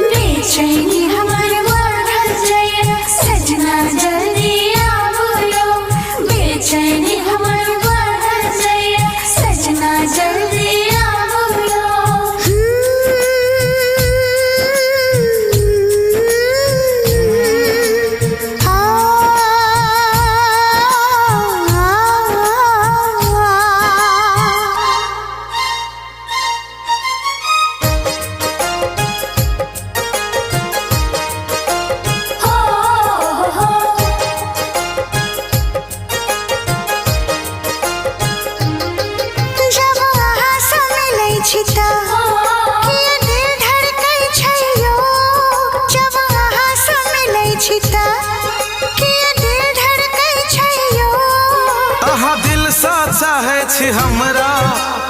बेचैनी हमर बढ़ल जाए सजना जल्दी आवो। बेचैनी हमर बढ़ल जाए सजना जल्दी आवो। हमरा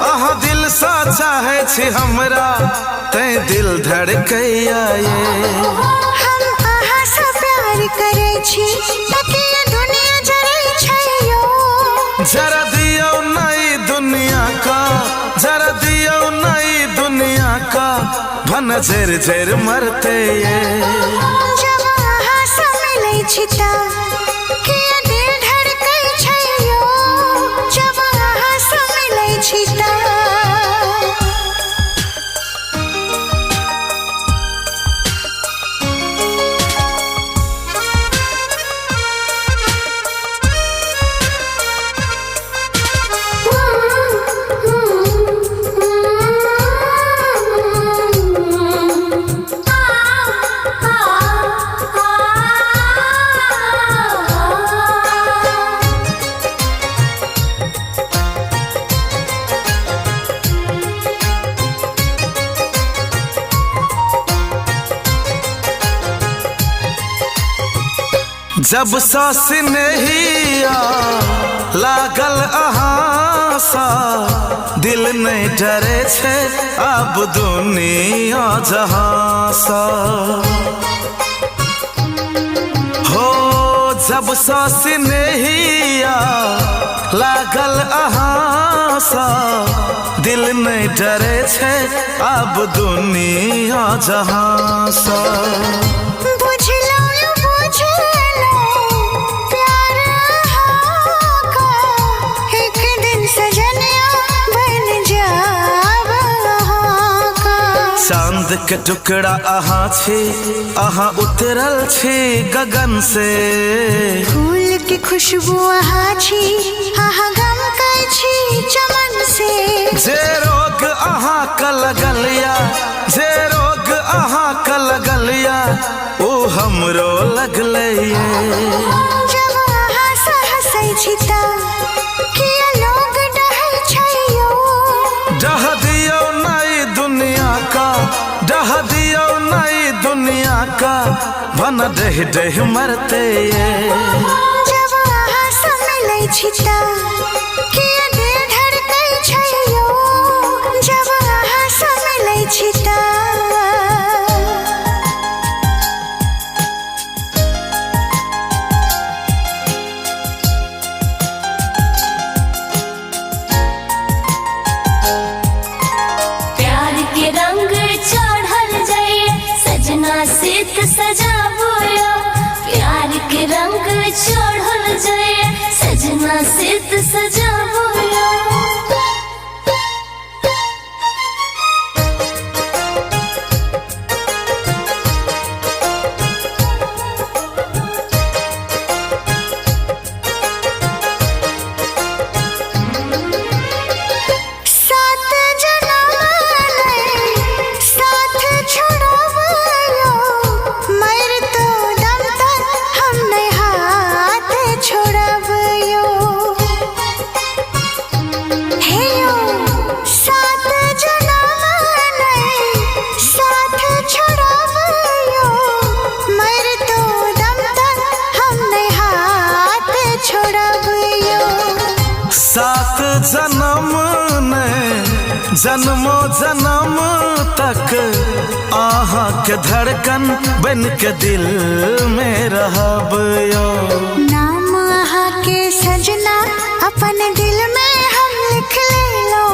अहाँ दिल सा चाहे छी हमरा तै दिल धड़कैया ये हम अहाँ से प्यार करे छी ताकि दुनिया जरै छै यो। जरा दियो नई दुनिया का, जरा दियो नई दुनिया का भन झर झर मरते ये। जब अहाँ से मिलै छी त दिल धड़कै छै यो। जब अहाँ से मिलै छी त जब सास नहिया लागल अहाँ सा दिल नहीं डरे छे अब दुनिया जहाँ सा हो। जब सास नहिया लागल अहाँ सा दिल नहीं डरे छे अब दुनिया जहाँ सा। चांद के टुकड़ा अहाँ छी, अहाँ उतरल छी गगन से। फूल की खुशबू अहाँ छी, अहाँ गमकै छी चमन से। जे रोग अहाँ का लगल या, जे रोग अहाँ का लगल या ओ हमरो लगलै ये। जब अहाँ से हँसै छी त किया लोग डहै छै यो। डह दियो नई दुनिया का, डह दियो नई दुनिया का भन डह डह मरते ये। जब अहाँ से मिलै छी त किया दिल धड़कै छै यो। जब अहाँ से मिलै छी त सीत सजाबो यो। प्यार के रंग चढ़ल जाए सजना सीत सजाबो यो। जन्मो जन्म तक आहा के धड़कन बन के दिल में रहब यो। नाम आहा के सजना अपन दिल में हम लिख ले लो।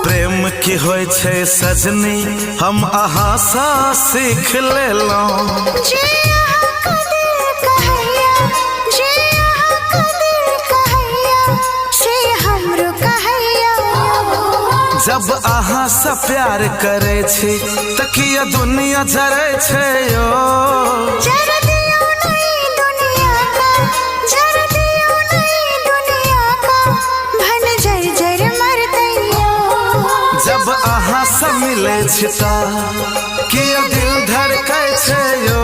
प्रेम की होय छे सजनी हम आहा सा सीख ले लो। जे आहा का दिल कहैया, जे आहा का दिल कहैया, से हमरो कहैया। जब आहा से प्यार करे छी तकिया दुनिया जरे छे यो। जर दियो नहीं दुनिया का, जर दियो नहीं दुनिया का, भन जर जर मरतैयो। जब आहा से मिले छी ता किया दिल धड़कै छे यो।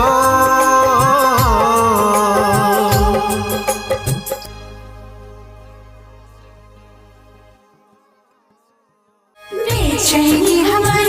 बेचैनी हमार